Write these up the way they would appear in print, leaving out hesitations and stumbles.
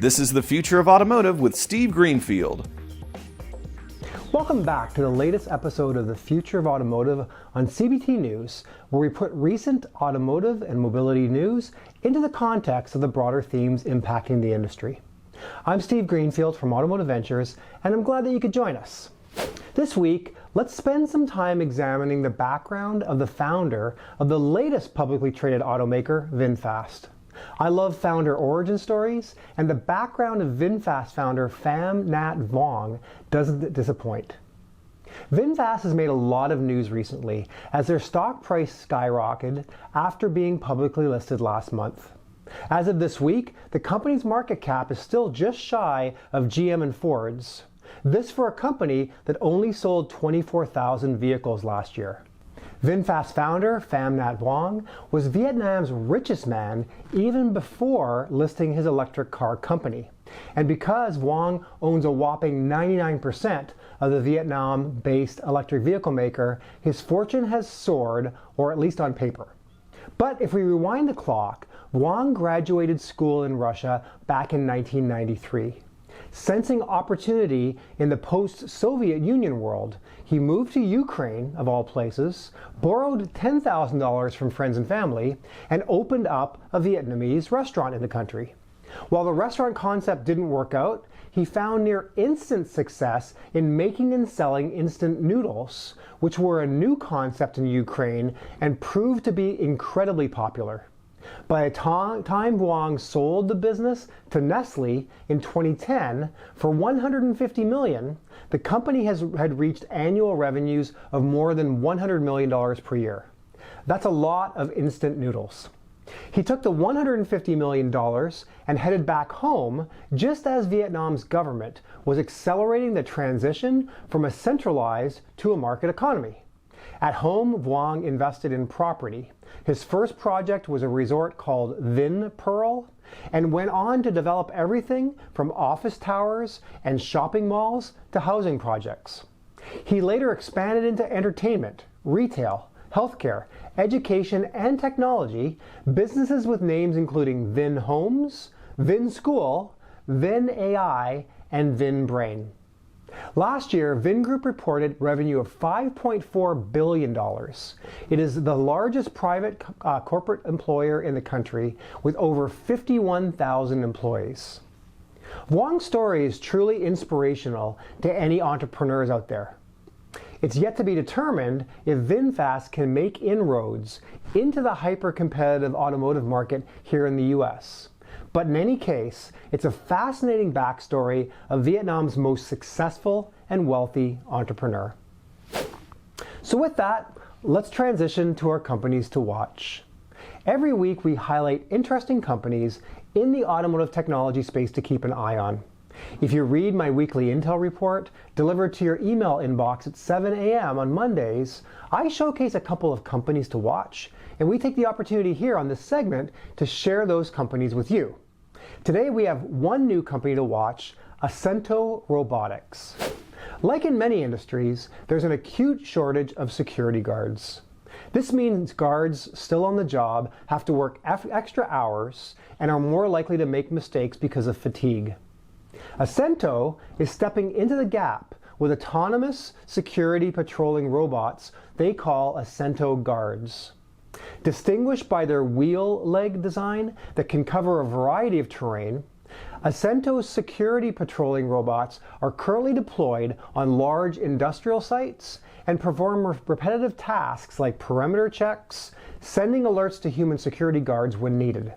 This is the Future of Automotive with Steve Greenfield. Welcome back to the latest episode of the Future of Automotive on CBT News, where we put recent automotive and mobility news into the context of the broader themes impacting the industry. I'm Steve Greenfield from Automotive Ventures, and I'm glad that you could join us. This week, let's spend some time examining the background of the founder of the latest publicly traded automaker, VinFast. I love founder origin stories, and the background of VinFast founder Pham Nhat Vuong doesn't disappoint. VinFast has made a lot of news recently as their stock price skyrocketed after being publicly listed last month. As of this week, the company's market cap is still just shy of GM and Ford's. This for a company that only sold 24,000 vehicles last year. VinFast founder Pham Nhat Vuong was Vietnam's richest man even before listing his electric car company. And because Vuong owns a whopping 99% of the Vietnam-based electric vehicle maker, his fortune has soared, or at least on paper. But if we rewind the clock, Vuong graduated school in Russia back in 1993. Sensing opportunity in the post-Soviet Union world, he moved to Ukraine, of all places, borrowed $10,000 from friends and family, and opened up a Vietnamese restaurant in the country. While the restaurant concept didn't work out, he found near instant success in making and selling instant noodles, which were a new concept in Ukraine and proved to be incredibly popular. By the time Vuong sold the business to Nestle in 2010 for $150 million, the company had reached annual revenues of more than $100 million per year. That's a lot of instant noodles. He took the $150 million and headed back home just as Vietnam's government was accelerating the transition from a centralized to a market economy. At home, Vuong invested in property. His first project was a resort called Vin Pearl, and went on to develop everything from office towers and shopping malls to housing projects. He later expanded into entertainment, retail, healthcare, education, and technology, businesses with names including Vin Homes, Vin School, Vin AI, and Vin Brain. Last year, Vin Group reported revenue of $5.4 billion. It is the largest private corporate employer in the country with over 51,000 employees. Vuong's story is truly inspirational to any entrepreneurs out there. It's yet to be determined if VinFast can make inroads into the hyper-competitive automotive market here in the US. But in any case, it's a fascinating backstory of Vietnam's most successful and wealthy entrepreneur. So with that, let's transition to our companies to watch. Every week we highlight interesting companies in the automotive technology space to keep an eye on. If you read my weekly Intel report, delivered to your email inbox at 7 a.m. on Mondays, I showcase a couple of companies to watch, and we take the opportunity here on this segment to share those companies with you. Today we have one new company to watch, Acento Robotics. Like in many industries, there's an acute shortage of security guards. This means guards still on the job have to work extra hours and are more likely to make mistakes because of fatigue. Acento is stepping into the gap with autonomous security patrolling robots they call Acento Guards. Distinguished by their wheel leg design that can cover a variety of terrain, Acento's security patrolling robots are currently deployed on large industrial sites and perform repetitive tasks like perimeter checks, sending alerts to human security guards when needed.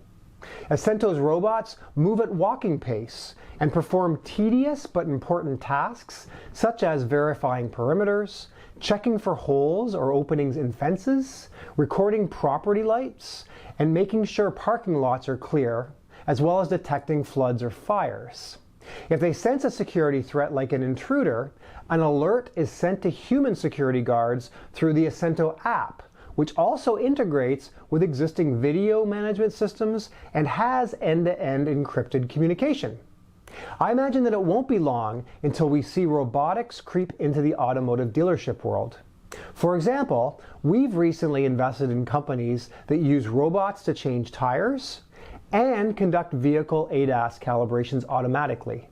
Acento's robots move at walking pace and perform tedious but important tasks such as verifying perimeters, checking for holes or openings in fences, recording property lights, and making sure parking lots are clear, as well as detecting floods or fires. If they sense a security threat like an intruder, an alert is sent to human security guards through the Acento app, which also integrates with existing video management systems and has end-to-end encrypted communication. I imagine that it won't be long until we see robotics creep into the automotive dealership world. For example, we've recently invested in companies that use robots to change tires and conduct vehicle ADAS calibrations automatically.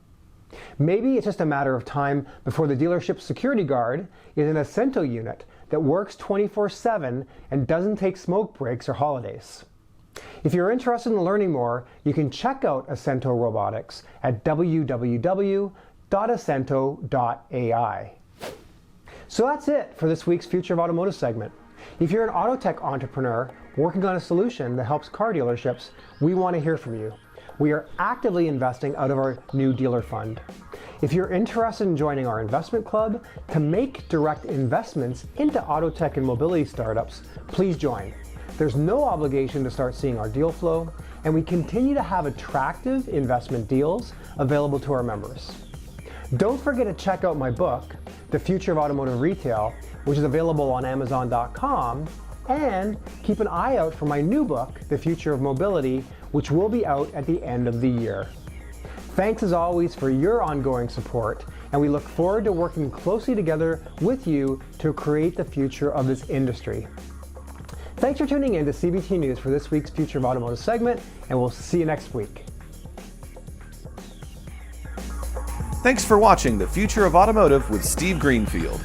Maybe it's just a matter of time before the dealership's security guard is an Acento unit that works 24/7 and doesn't take smoke breaks or holidays. If you're interested in learning more, you can check out Acento Robotics at www.acento.ai. So that's it for this week's Future of Automotive segment. If you're an auto tech entrepreneur working on a solution that helps car dealerships, we want to hear from you. We are actively investing out of our new dealer fund. If you're interested in joining our investment club to make direct investments into auto tech and mobility startups, please join. There's no obligation to start seeing our deal flow, and we continue to have attractive investment deals available to our members. Don't forget to check out my book, The Future of Automotive Retail, which is available on Amazon.com, and keep an eye out for my new book, The Future of Mobility, which will be out at the end of the year. Thanks as always for your ongoing support, and we look forward to working closely together with you to create the future of this industry. Thanks for tuning in to CBT News for this week's Future of Automotive segment, and we'll see you next week. Thanks for watching The Future of Automotive with Steve Greenfield.